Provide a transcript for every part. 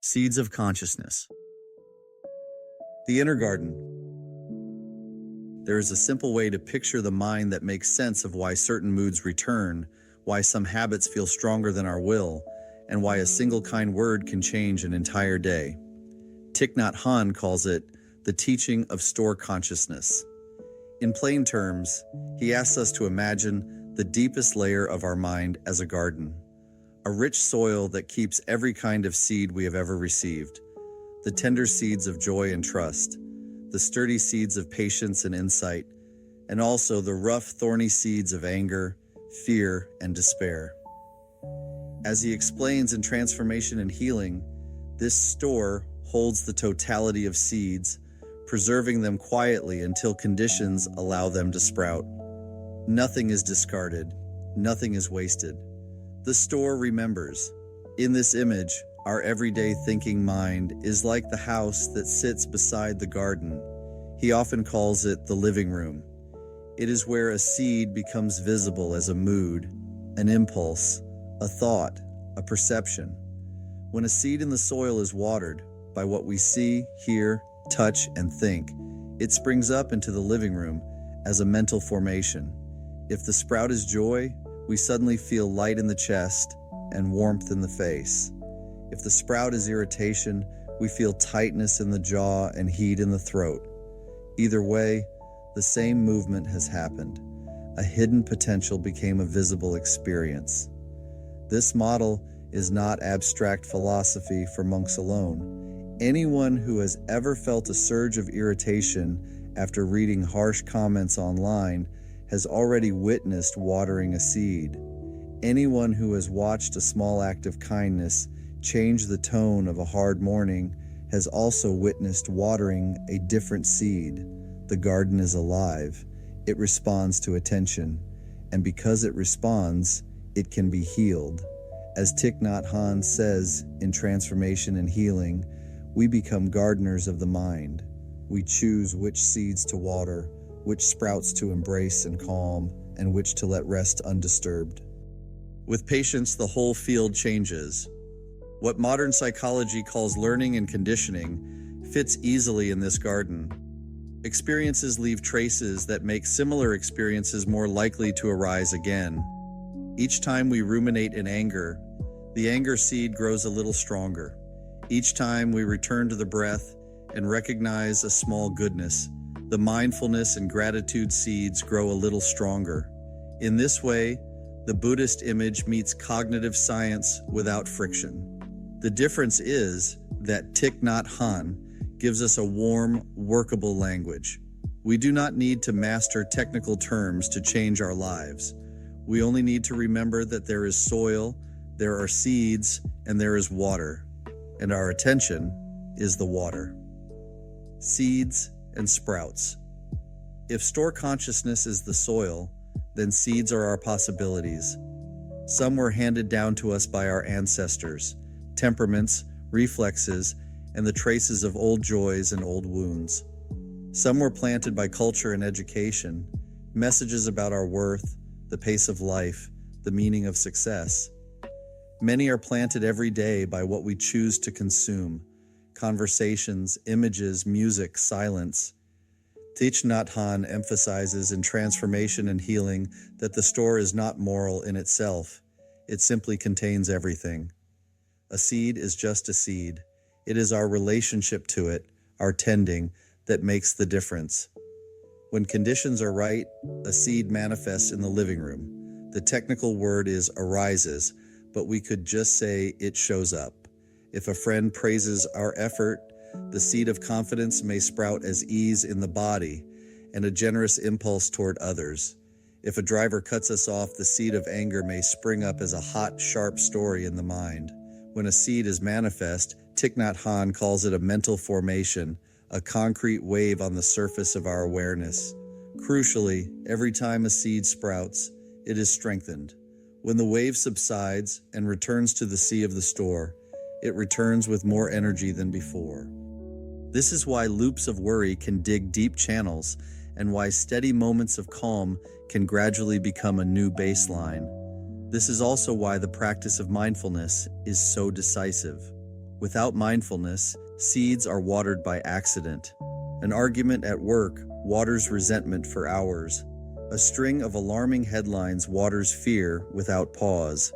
Seeds of Consciousness. The Inner Garden. There is a simple way to picture the mind that makes sense of why certain moods return, why some habits feel stronger than our will, and why a single kind word can change an entire day. Thích Nhất Hạnh calls it the teaching of store consciousness. In plain terms, he asks us to imagine the deepest layer of our mind as a garden, a rich soil that keeps every kind of seed we have ever received, the tender seeds of joy and trust, the sturdy seeds of patience and insight, and also the rough, thorny seeds of anger, fear, and despair. As he explains in Transformation and Healing, this store holds the totality of seeds, preserving them quietly until conditions allow them to sprout. Nothing is discarded, nothing is wasted. The store remembers. In this image, our everyday thinking mind is like the house that sits beside the garden. He often calls it the living room. It is where a seed becomes visible as a mood, an impulse, a thought, a perception. When a seed in the soil is watered by what we see, hear, touch, and think, it springs up into the living room as a mental formation. If the sprout is joy, we suddenly feel light in the chest and warmth in the face. If the sprout is irritation, we feel tightness in the jaw and heat in the throat. Either way, the same movement has happened. A hidden potential became a visible experience. This model is not abstract philosophy for monks alone. Anyone who has ever felt a surge of irritation after reading harsh comments online has already witnessed watering a seed. Anyone who has watched a small act of kindness change the tone of a hard morning has also witnessed watering a different seed. The garden is alive. It responds to attention. And because it responds, it can be healed. As Thích Nhất Hạnh says in Transformation and Healing, we become gardeners of the mind. We choose which seeds to water, which sprouts to embrace and calm, and which to let rest undisturbed. With patience, the whole field changes. What modern psychology calls learning and conditioning fits easily in this garden. Experiences leave traces that make similar experiences more likely to arise again. Each time we ruminate in anger, the anger seed grows a little stronger. Each time we return to the breath and recognize a small goodness, the mindfulness and gratitude seeds grow a little stronger. In this way, the Buddhist image meets cognitive science without friction. The difference is that Thích Nhất Hạnh gives us a warm, workable language. We do not need to master technical terms to change our lives. We only need to remember that there is soil, there are seeds, and there is water. And our attention is the water. Seeds and sprouts. If store consciousness is the soil, then seeds are our possibilities. Some were handed down to us by our ancestors, temperaments, reflexes, and the traces of old joys and old wounds. Some were planted by culture and education, messages about our worth, the pace of life, the meaning of success. Many are planted every day by what we choose to consume: conversations, images, music, silence. Thích Nhất Hạnh emphasizes in Transformation and Healing that the store is not moral in itself. It simply contains everything. A seed is just a seed. It is our relationship to it, our tending, that makes the difference. When conditions are right, a seed manifests in the living room. The technical word is arises, but we could just say it shows up. If a friend praises our effort, the seed of confidence may sprout as ease in the body and a generous impulse toward others. If a driver cuts us off, the seed of anger may spring up as a hot, sharp story in the mind. When a seed is manifest, Thích Nhất Hạnh calls it a mental formation, a concrete wave on the surface of our awareness. Crucially, every time a seed sprouts, it is strengthened. When the wave subsides and returns to the sea of the store, it returns with more energy than before. This is why loops of worry can dig deep channels, and why steady moments of calm can gradually become a new baseline. This is also why the practice of mindfulness is so decisive. Without mindfulness, seeds are watered by accident. An argument at work waters resentment for hours. A string of alarming headlines waters fear without pause.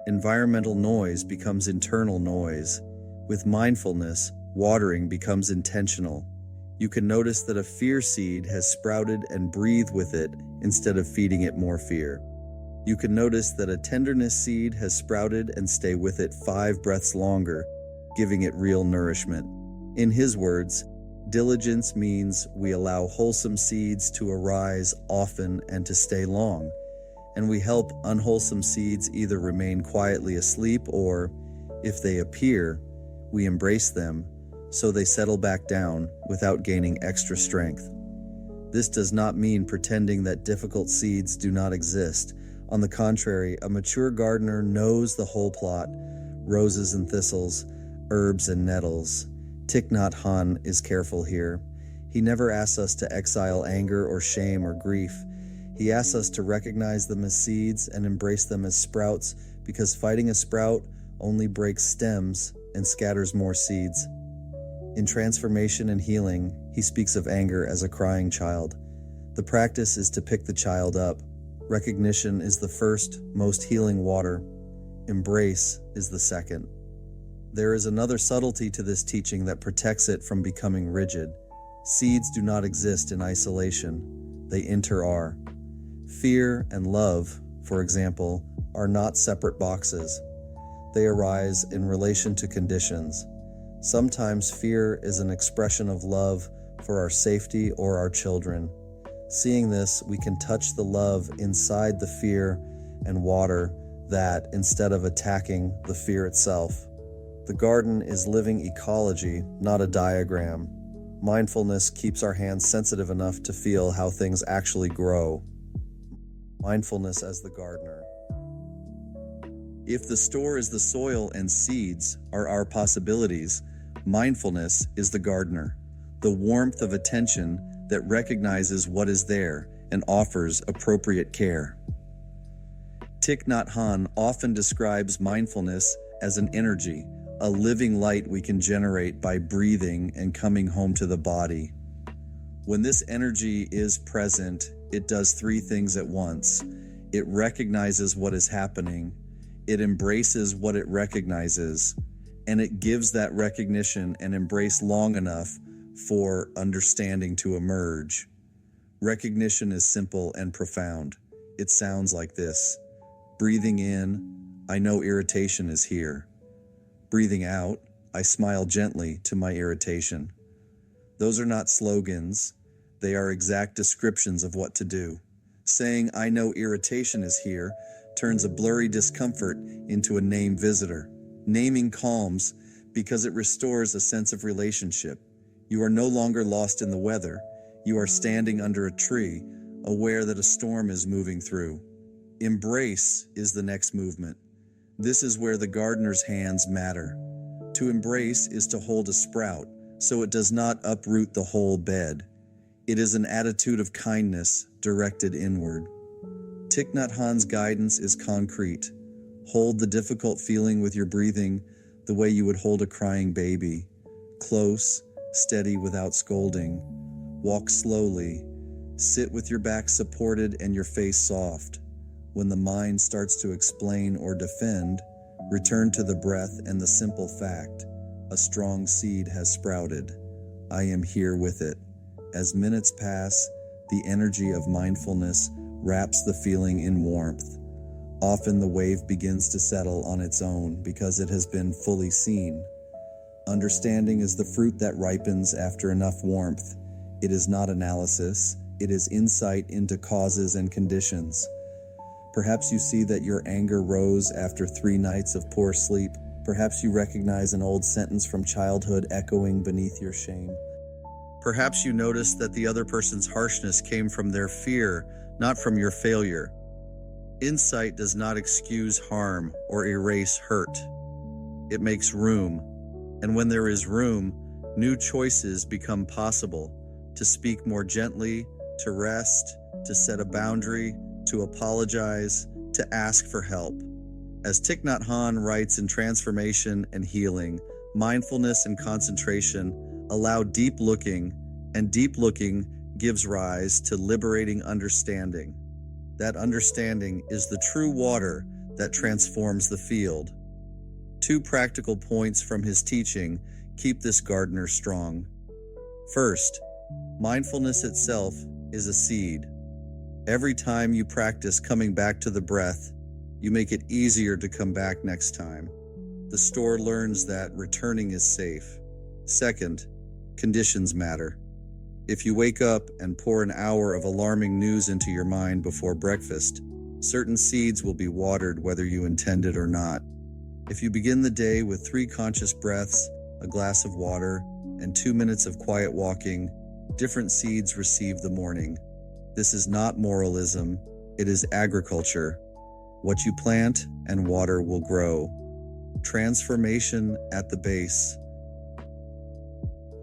Environmental noise becomes internal noise. With mindfulness, watering becomes intentional. You can notice that a fear seed has sprouted and breathe with it instead of feeding it more fear. You can notice that a tenderness seed has sprouted and stay with it 5 breaths longer, giving it real nourishment. In his words, diligence means we allow wholesome seeds to arise often and to stay long, and we help unwholesome seeds either remain quietly asleep or, if they appear, we embrace them so they settle back down without gaining extra strength. This does not mean pretending that difficult seeds do not exist. On the contrary, a mature gardener knows the whole plot: roses and thistles, herbs and nettles. Thich Nhat Hanh is careful here. He never asks us to exile anger or shame or grief. He asks us to recognize them as seeds and embrace them as sprouts, because fighting a sprout only breaks stems and scatters more seeds. In Transformation and Healing, he speaks of anger as a crying child. The practice is to pick the child up. Recognition is the first, most healing water. Embrace is the second. There is another subtlety to this teaching that protects it from becoming rigid. Seeds do not exist in isolation. They inter-are. Fear and love, for example, are not separate boxes. They arise in relation to conditions. Sometimes fear is an expression of love for our safety or our children. Seeing this, we can touch the love inside the fear and water that instead of attacking the fear itself. The garden is living ecology, not a diagram. Mindfulness keeps our hands sensitive enough to feel how things actually grow. Mindfulness as the gardener. If the store is the soil and seeds are our possibilities, mindfulness is the gardener, the warmth of attention that recognizes what is there and offers appropriate care. Thich Nhat Hanh often describes mindfulness as an energy, a living light we can generate by breathing and coming home to the body. When this energy is present, it does 3 things at once. It recognizes what is happening, it embraces what it recognizes, and it gives that recognition and embrace long enough for understanding to emerge. Recognition is simple and profound. It sounds like this. Breathing in, I know irritation is here. Breathing out, I smile gently to my irritation. Those are not slogans. They are exact descriptions of what to do. Saying, I know irritation is here, turns a blurry discomfort into a named visitor. Naming calms because it restores a sense of relationship. You are no longer lost in the weather. You are standing under a tree, aware that a storm is moving through. Embrace is the next movement. This is where the gardener's hands matter. To embrace is to hold a sprout, so it does not uproot the whole bed. It is an attitude of kindness directed inward. Thich Nhat Hanh's guidance is concrete. Hold the difficult feeling with your breathing the way you would hold a crying baby. Close, steady without scolding. Walk slowly. Sit with your back supported and your face soft. When the mind starts to explain or defend, return to the breath and the simple fact: a strong seed has sprouted. I am here with it. As minutes pass, the energy of mindfulness wraps the feeling in warmth. Often the wave begins to settle on its own because it has been fully seen. Understanding is the fruit that ripens after enough warmth. It is not analysis, it is insight into causes and conditions. Perhaps you see that your anger rose after 3 nights of poor sleep. Perhaps you recognize an old sentence from childhood echoing beneath your shame. Perhaps you notice that the other person's harshness came from their fear, not from your failure. Insight does not excuse harm or erase hurt. It makes room. And when there is room, new choices become possible: to speak more gently, to rest, to set a boundary, to apologize, to ask for help. As Thich Nhat Hanh writes in Transformation and Healing, Mindfulness and concentration allow deep looking, and deep looking gives rise to liberating understanding. That understanding is the true water that transforms the field. 2 practical points from his teaching keep this gardener strong. First, mindfulness itself is a seed. Every time you practice coming back to the breath, you make it easier to come back next time. The store learns that returning is safe. Second, conditions matter. If you wake up and pour an hour of alarming news into your mind before breakfast, certain seeds will be watered whether you intend it or not. If you begin the day with 3 conscious breaths, a glass of water, and 2 minutes of quiet walking, different seeds receive the morning. This is not moralism, it is agriculture. What you plant and water will grow. Transformation at the base.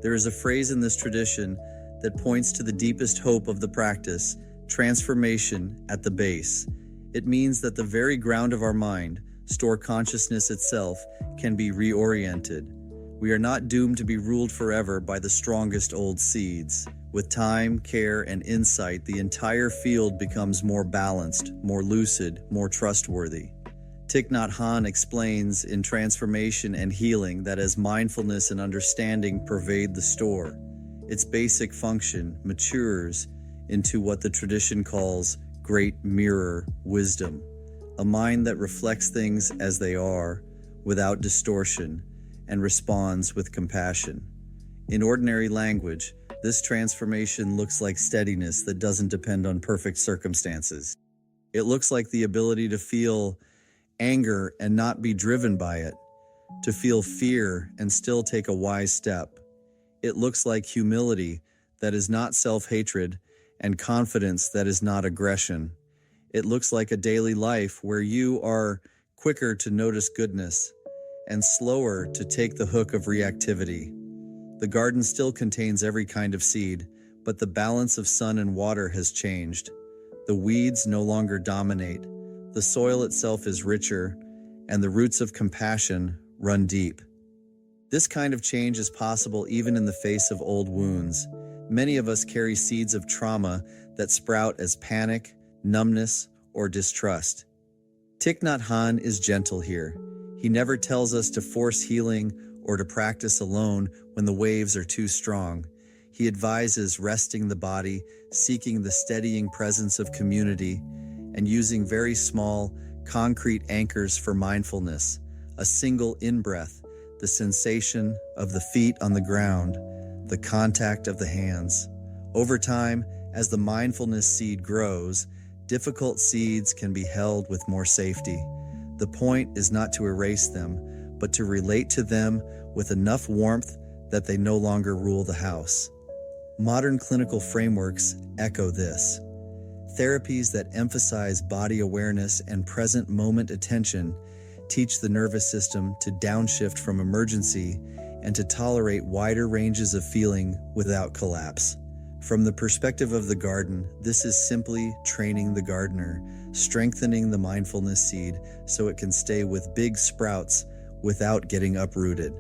There is a phrase in this tradition that points to the deepest hope of the practice, transformation at the base. It means that the very ground of our mind, store consciousness itself, can be reoriented. We are not doomed to be ruled forever by the strongest old seeds. With time, care, and insight, the entire field becomes more balanced, more lucid, more trustworthy. Thich Nhat Hanh explains in Transformation and Healing that as mindfulness and understanding pervade the store, its basic function matures into what the tradition calls great mirror wisdom, a mind that reflects things as they are, without distortion, and responds with compassion. In ordinary language, this transformation looks like steadiness that doesn't depend on perfect circumstances. It looks like the ability to feel anger and not be driven by it, to feel fear and still take a wise step. It looks like humility that is not self-hatred and confidence that is not aggression. It looks like a daily life where you are quicker to notice goodness and slower to take the hook of reactivity. The garden still contains every kind of seed, but the balance of sun and water has changed. The weeds no longer dominate. The soil itself is richer, and the roots of compassion run deep. This kind of change is possible even in the face of old wounds. Many of us carry seeds of trauma that sprout as panic, numbness, or distrust. Thich Nhat Hanh is gentle here. He never tells us to force healing or to practice alone when the waves are too strong. He advises resting the body, seeking the steadying presence of community, and using very small, concrete anchors for mindfulness. A single in-breath, the sensation of the feet on the ground, the contact of the hands. Over time, as the mindfulness seed grows, difficult seeds can be held with more safety. The point is not to erase them, but to relate to them with enough warmth that they no longer rule the house. Modern clinical frameworks echo this. Therapies that emphasize body awareness and present moment attention teach the nervous system to downshift from emergency and to tolerate wider ranges of feeling without collapse. From the perspective of the garden, this is simply training the gardener, strengthening the mindfulness seed so it can stay with big sprouts without getting uprooted.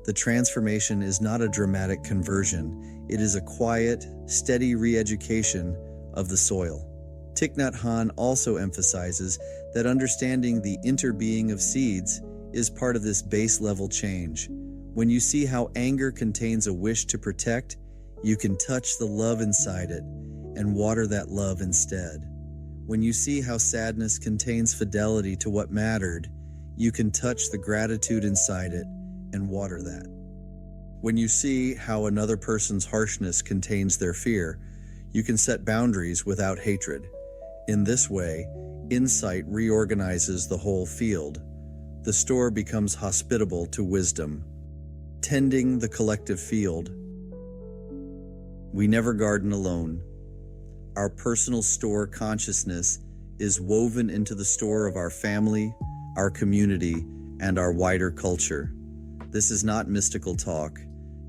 The transformation is not a dramatic conversion. It is a quiet, steady re-education of the soil. Thich Nhat Hanh also emphasizes that understanding the interbeing of seeds is part of this base-level change. When you see how anger contains a wish to protect, you can touch the love inside it and water that love instead. When you see how sadness contains fidelity to what mattered, you can touch the gratitude inside it and water that. When you see how another person's harshness contains their fear, you can set boundaries without hatred. In this way, insight reorganizes the whole field. The store becomes hospitable to wisdom. Tending the collective field. We never garden alone. Our personal store consciousness is woven into the store of our family, our community, and our wider culture. This is not mystical talk.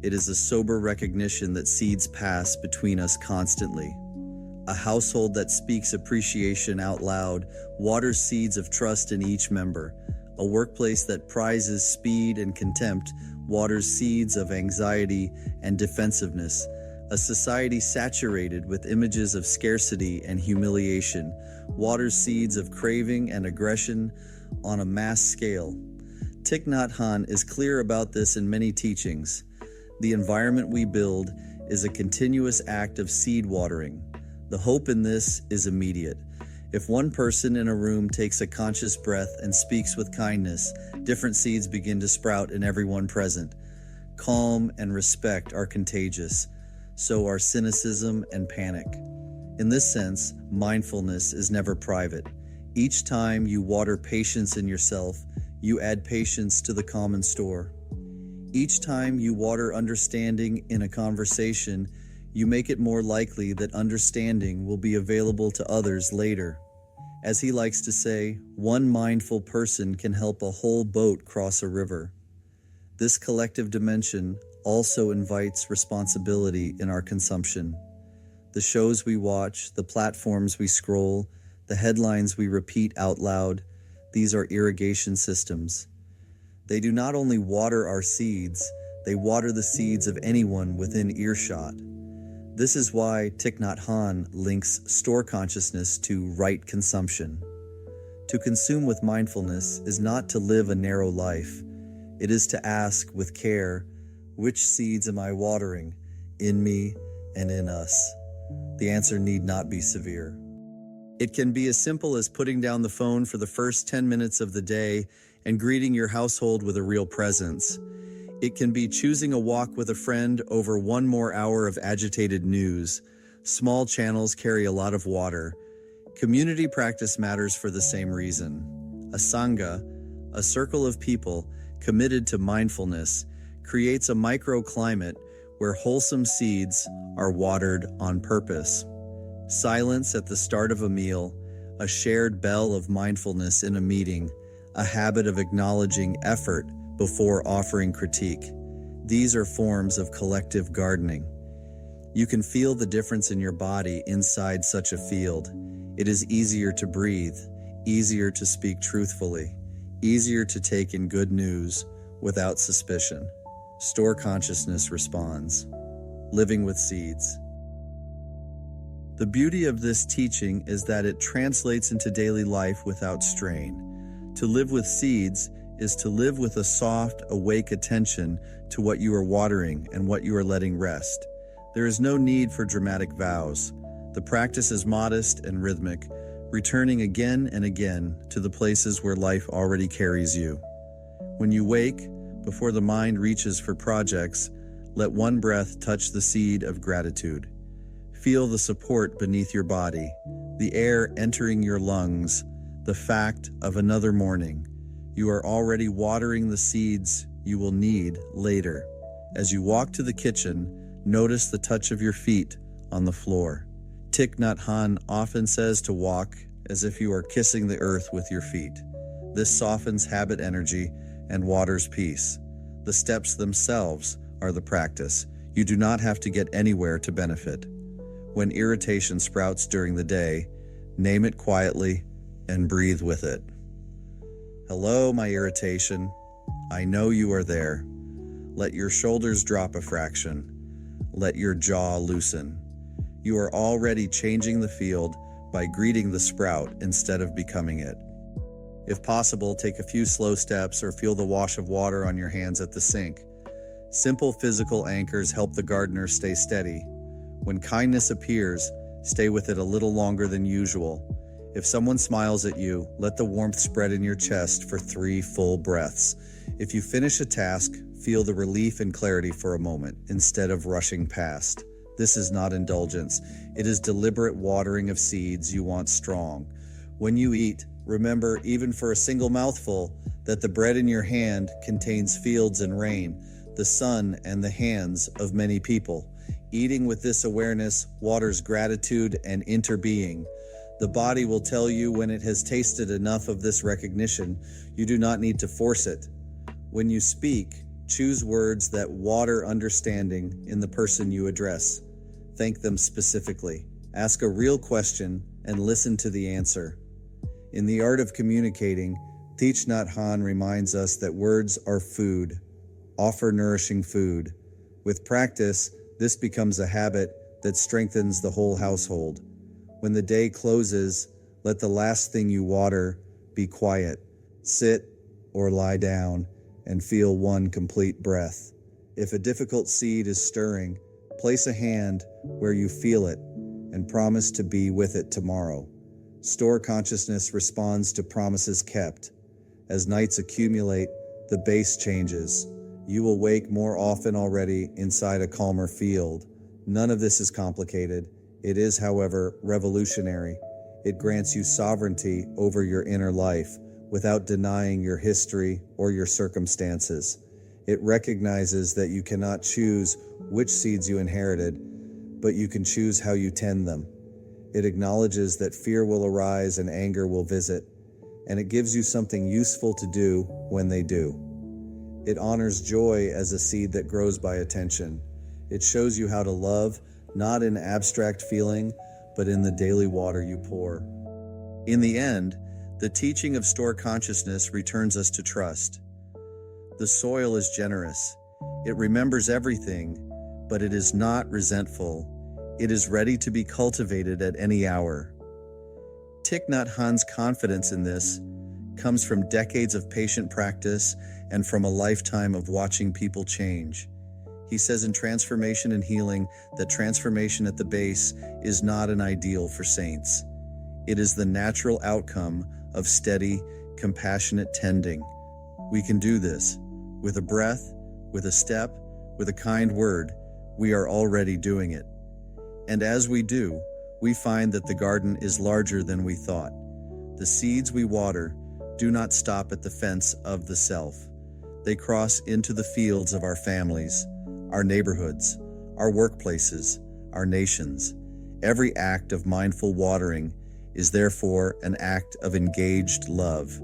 It is a sober recognition that seeds pass between us constantly. A household that speaks appreciation out loud waters seeds of trust in each member. A workplace that prizes speed and contempt waters seeds of anxiety and defensiveness, a society saturated with images of scarcity and humiliation, waters seeds of craving and aggression on a mass scale. Thich Nhat Hanh is clear about this in many teachings. The environment we build is a continuous act of seed watering. The hope in this is immediate. If one person in a room takes a conscious breath and speaks with kindness, different seeds begin to sprout in everyone present. Calm and respect are contagious, so are cynicism and panic. In this sense, mindfulness is never private. Each time you water patience in yourself, you add patience to the common store. Each time you water understanding in a conversation, you make it more likely that understanding will be available to others later. As he likes to say, one mindful person can help a whole boat cross a river. This collective dimension also invites responsibility in our consumption. The shows we watch, the platforms we scroll, the headlines we repeat out loud, these are irrigation systems. They do not only water our seeds, they water the seeds of anyone within earshot. This is why Thich Nhat Hanh links store consciousness to right consumption. To consume with mindfulness is not to live a narrow life. It is to ask with care, which seeds am I watering in me and in us? The answer need not be severe. It can be as simple as putting down the phone for the first 10 minutes of the day and greeting your household with a real presence. It can be choosing a walk with a friend over one more hour of agitated news. Small channels carry a lot of water. Community practice matters for the same reason. A sangha, a circle of people committed to mindfulness, creates a microclimate where wholesome seeds are watered on purpose. Silence at the start of a meal, a shared bell of mindfulness in a meeting, a habit of acknowledging effort before offering critique. These are forms of collective gardening. You can feel the difference in your body inside such a field. It is easier to breathe, easier to speak truthfully, easier to take in good news without suspicion. Store consciousness responds. Living with seeds. The beauty of this teaching is that it translates into daily life without strain. To live with seeds is to live with a soft, awake attention to what you are watering and what you are letting rest. There is no need for dramatic vows. The practice is modest and rhythmic, returning again and again to the places where life already carries you. When you wake, before the mind reaches for projects, let one breath touch the seed of gratitude. Feel the support beneath your body, the air entering your lungs, the fact of another morning. You are already watering the seeds you will need later. As you walk to the kitchen, notice the touch of your feet on the floor. Thich Nhat Hanh often says to walk as if you are kissing the earth with your feet. This softens habit energy and waters peace. The steps themselves are the practice. You do not have to get anywhere to benefit. When irritation sprouts during the day, name it quietly and breathe with it. Hello, my irritation. I know you are there. Let your shoulders drop a fraction. Let your jaw loosen. You are already changing the field by greeting the sprout instead of becoming it. If possible, take a few slow steps or feel the wash of water on your hands at the sink. Simple physical anchors help the gardener stay steady. When kindness appears, stay with it a little longer than usual. If someone smiles at you, let the warmth spread in your chest for 3 full breaths. If you finish a task, feel the relief and clarity for a moment instead of rushing past. This is not indulgence. It is deliberate watering of seeds you want strong. When you eat, remember, even for a single mouthful, that the bread in your hand contains fields and rain, the sun and the hands of many people. Eating with this awareness waters gratitude and interbeing. The body will tell you when it has tasted enough of this recognition. You do not need to force it. When you speak, choose words that water understanding in the person you address. Thank them specifically. Ask a real question and listen to the answer. In the art of communicating, Thich Nhat Hanh reminds us that words are food. Offer nourishing food. With practice, this becomes a habit that strengthens the whole household. When the day closes, let the last thing you water be quiet. Sit or lie down and feel one complete breath. If a difficult seed is stirring, place a hand where you feel it and promise to be with it tomorrow. Store consciousness responds to promises kept. As nights accumulate, the base changes. You will wake more often already inside a calmer field. None of this is complicated. It is, however, revolutionary. It grants you sovereignty over your inner life without denying your history or your circumstances. It recognizes that you cannot choose which seeds you inherited, but you can choose how you tend them. It acknowledges that fear will arise and anger will visit, and it gives you something useful to do when they do. It honors joy as a seed that grows by attention. It shows you how to love, not in abstract feeling, but in the daily water you pour. In the end, the teaching of store consciousness returns us to trust. The soil is generous. It remembers everything, but it is not resentful. It is ready to be cultivated at any hour. Thich Nhat Hanh's confidence in this comes from decades of patient practice and from a lifetime of watching people change. He says in Transformation and Healing that transformation at the base is not an ideal for saints. It is the natural outcome of steady, compassionate tending. We can do this. With a breath, with a step, with a kind word, we are already doing it. And as we do, we find that the garden is larger than we thought. The seeds we water do not stop at the fence of the self. They cross into the fields of our families, our neighborhoods, our workplaces, our nations. Every act of mindful watering is therefore an act of engaged love.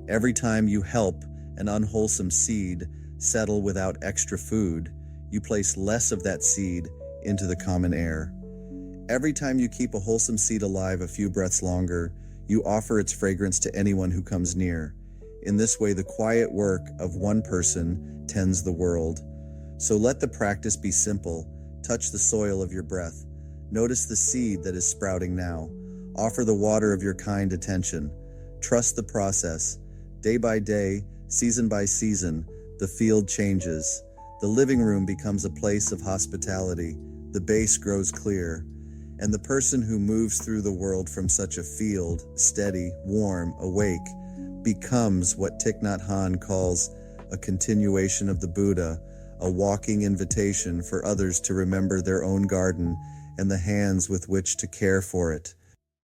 Every time you help an unwholesome seed settle without extra food, you place less of that seed into the common air. Every time you keep a wholesome seed alive a few breaths longer, you offer its fragrance to anyone who comes near. In this way, the quiet work of one person tends the world. So let the practice be simple. Touch the soil of your breath. Notice the seed that is sprouting now. Offer the water of your kind attention. Trust the process. Day by day, season by season, the field changes. The living room becomes a place of hospitality. The base grows clear. And the person who moves through the world from such a field, steady, warm, awake, becomes what Thich Nhat Hanh calls a continuation of the Buddha, a walking invitation for others to remember their own garden and the hands with which to care for it.